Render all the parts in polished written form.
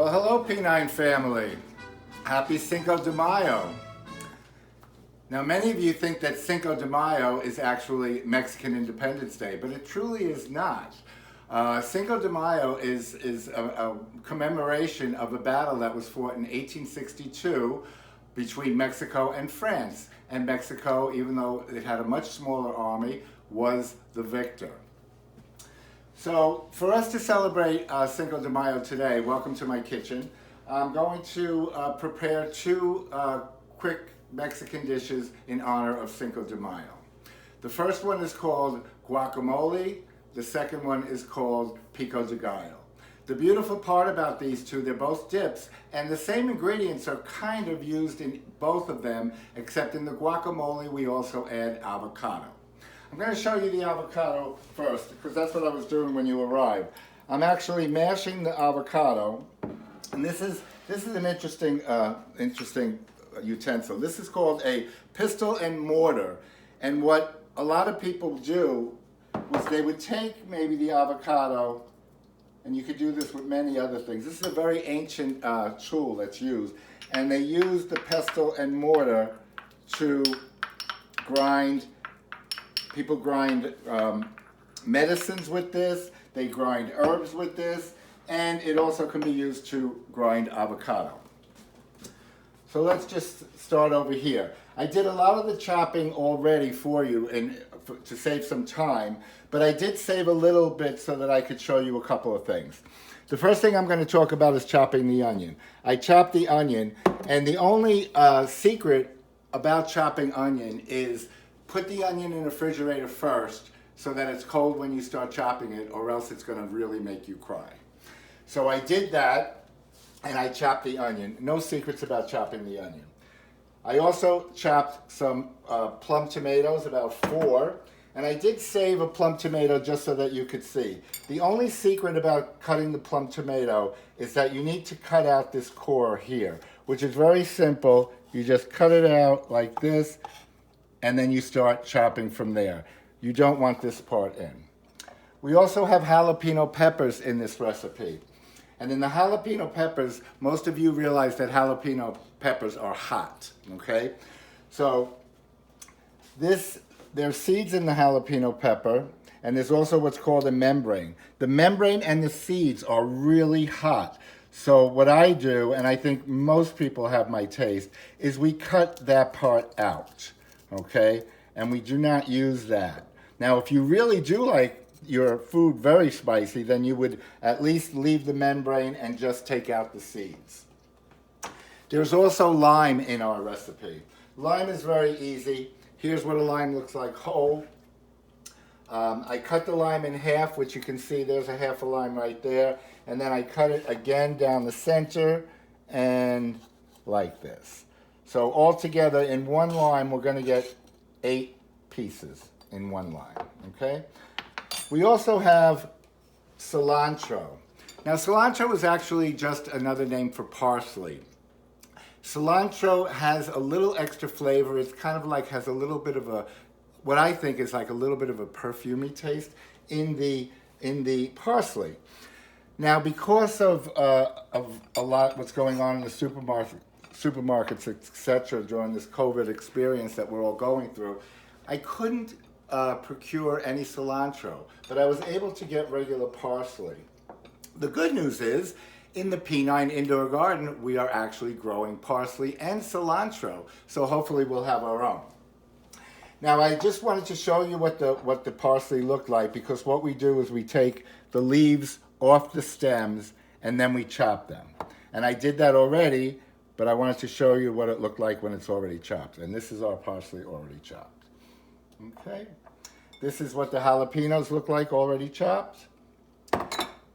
Well, hello P9 family. Happy Cinco de Mayo. Now, many of you think that Cinco de Mayo is actually Mexican Independence Day, but it truly is not. Cinco de Mayo is a commemoration of a battle that was fought in 1862 between Mexico and France. And Mexico, even though it had a much smaller army, was the victor. So, for us to celebrate Cinco de Mayo today, welcome to my kitchen. I'm going to prepare two quick Mexican dishes in honor of Cinco de Mayo. The first one is called Guacomole. The second one is called Pico de Gallo. The beautiful part about these two, they're both dips, and the same ingredients are kind of used in both of them, except in the guacamole we also add avocado. I'm going to show you the avocado first, because that's what I was doing when you arrived. I'm actually mashing the avocado, and this is an interesting utensil. This is called a pestle and mortar, and what a lot of people do was they would take maybe the avocado, and you could do this with many other things. This is a very ancient tool that's used, and they use the pestle and mortar to grind. People grind medicines with this, they grind herbs with this, and it also can be used to grind avocado. So let's just start over here. I did a lot of the chopping already for you to save some time, but I did save a little bit so that I could show you a couple of things. The first thing I'm going to talk about is chopping the onion. I chopped the onion, and the only secret about chopping onion is put the onion in the refrigerator first so that it's cold when you start chopping it, or else it's going to really make you cry. So I did that, and I chopped the onion. No secrets about chopping the onion. I also chopped some plum tomatoes, about 4, and I did save a plum tomato just so that you could see. The only secret about cutting the plum tomato is that you need to cut out this core here, which is very simple. You just cut it out like this, and then you start chopping from there. You don't want this part in. We also have jalapeno peppers in this recipe. And in the jalapeno peppers, most of you realize that jalapeno peppers are hot, okay? So there's seeds in the jalapeno pepper, and there's also what's called a membrane. The membrane and the seeds are really hot. So what I do, and I think most people have my taste, is we cut that part out, okay? And we do not use that. Now, if you really do like your food very spicy, then you would at least leave the membrane and just take out the seeds. There's also lime in our recipe. Lime is very easy. Here's what a lime looks like whole. I cut the lime in half, which you can see there's a half a lime right there, and then I cut it again down the center and like this. So altogether in one lime we're going to get 8 pieces in one lime, okay? We also have cilantro. Now, cilantro is actually just another name for parsley. Cilantro has a little extra flavor. It's kind of like has a little bit of a, what I think is like a little bit of a perfumey taste in the parsley. Now, because of a lot what's going on in the supermarkets, etc., during this COVID experience that we're all going through, I couldn't procure any cilantro, but I was able to get regular parsley. The good news is, in the P9 indoor garden, we are actually growing parsley and cilantro, so hopefully we'll have our own. Now, I just wanted to show you what the parsley looked like, because what we do is we take the leaves off the stems and then we chop them. And I did that already, but I wanted to show you what it looked like when it's already chopped. And this is our parsley already chopped. Okay, this is what the jalapenos look like already chopped.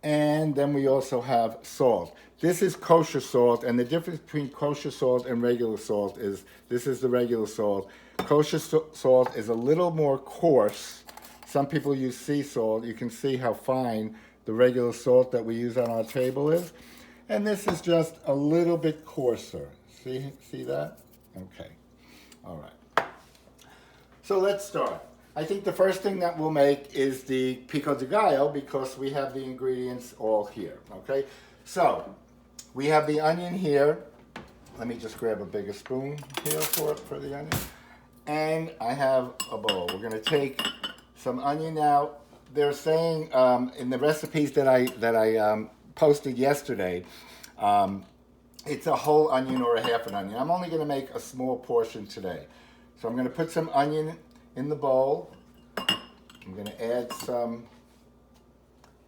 And then we also have salt. This is kosher salt, and the difference between kosher salt and regular salt is, this is the regular salt. Kosher salt is a little more coarse. Some people use sea salt. You can see how fine the regular salt that we use on our table is. And this is just a little bit coarser. See that? Okay, all right. So let's start. I think the first thing that we'll make is the pico de gallo, because we have the ingredients all here, okay? So we have the onion here. Let me just grab a bigger spoon here for the onion. And I have a bowl. We're gonna take some onion now. They're saying in the recipes that I posted yesterday, it's a whole onion or a half an onion. I'm only gonna make a small portion today. So I'm gonna put some onion in the bowl. I'm gonna add some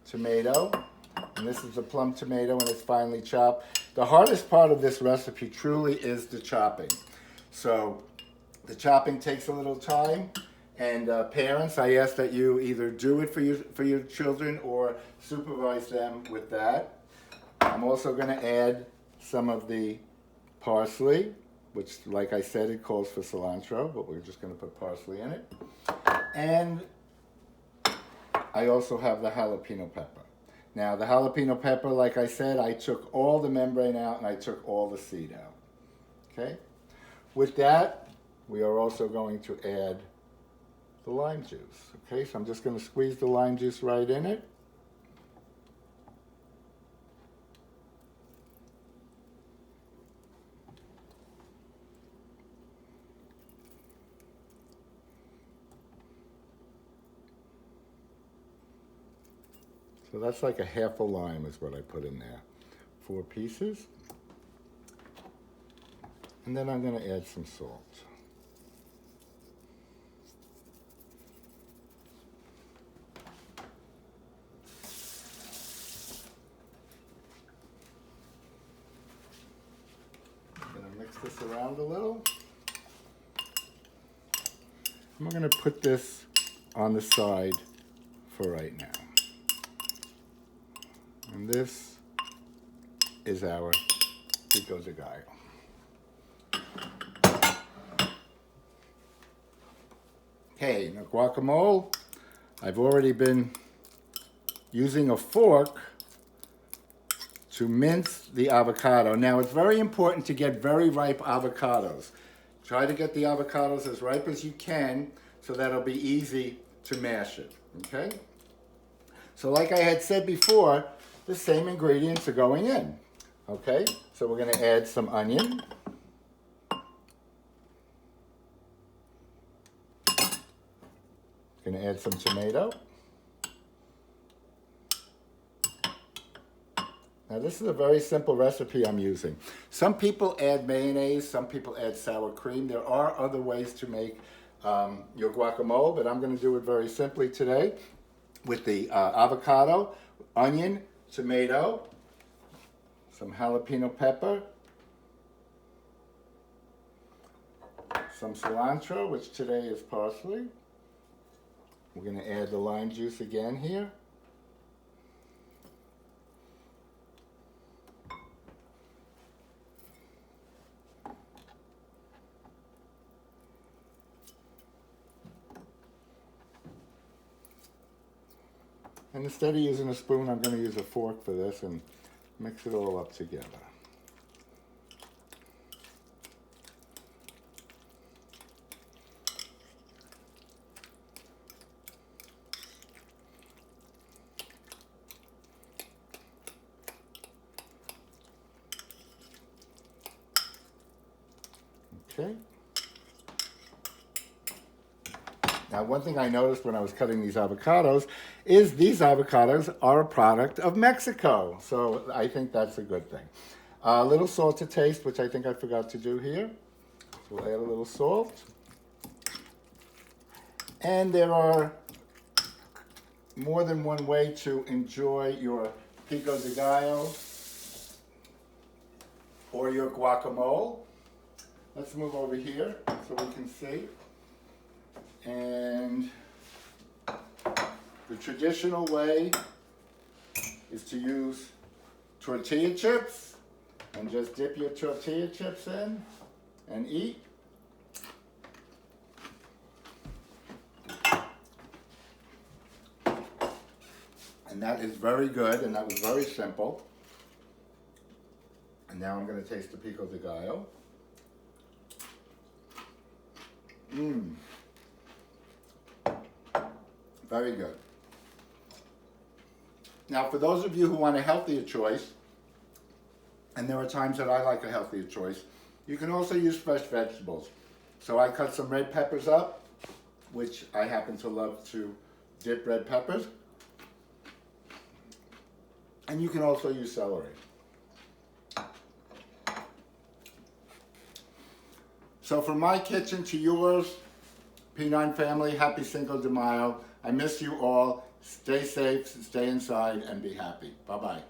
tomato. And this is a plum tomato and it's finely chopped. The hardest part of this recipe truly is the chopping. So the chopping takes a little time, and parents, I ask that you either do it for your children or supervise them with that. I'm also going to add some of the parsley, which, like I said, it calls for cilantro, but we're just going to put parsley in it. And I also have the jalapeno pepper. Now, the jalapeno pepper, like I said, I took all the membrane out and I took all the seed out. Okay? With that, we are also going to add the lime juice. Okay, so I'm just going to squeeze the lime juice right in it. So that's like a half a lime is what I put in there. 4 pieces. And then I'm going to add some salt. I'm going to mix this around a little. I'm going to put this on the side for right now. And this is our Pico de Gallo. Okay, now guacamole, I've already been using a fork to mince the avocado. Now it's very important to get very ripe avocados. Try to get the avocados as ripe as you can so that it'll be easy to mash it, okay? So like I had said before, the same ingredients are going in, okay? So we're gonna add some onion. Gonna add some tomato. Now this is a very simple recipe I'm using. Some people add mayonnaise, some people add sour cream. There are other ways to make your guacamole, but I'm gonna do it very simply today with the avocado, onion, tomato, some jalapeno pepper, some cilantro, which today is parsley. We're going to add the lime juice again here. And instead of using a spoon, I'm going to use a fork for this and mix it all up together. Okay. Now, one thing I noticed when I was cutting these avocados is these avocados are a product of Mexico. So I think that's a good thing. A little salt to taste, which I think I forgot to do here. So we'll add a little salt. And there are more than one way to enjoy your Pico de Gallo or your guacamole. Let's move over here so we can see. And the traditional way is to use tortilla chips and just dip your tortilla chips in and eat. And that is very good, and that was very simple. And now I'm going to taste the Pico de Gallo. Very good. Now, for those of you who want a healthier choice, And there are times that I like a healthier choice. You can also use fresh vegetables. So I cut some red peppers up, which I happen to love to dip red peppers. And you can also use celery. So from my kitchen to yours, P9 family, happy Cinco de Mayo. I miss you all. Stay safe, stay inside, and be happy. Bye-bye.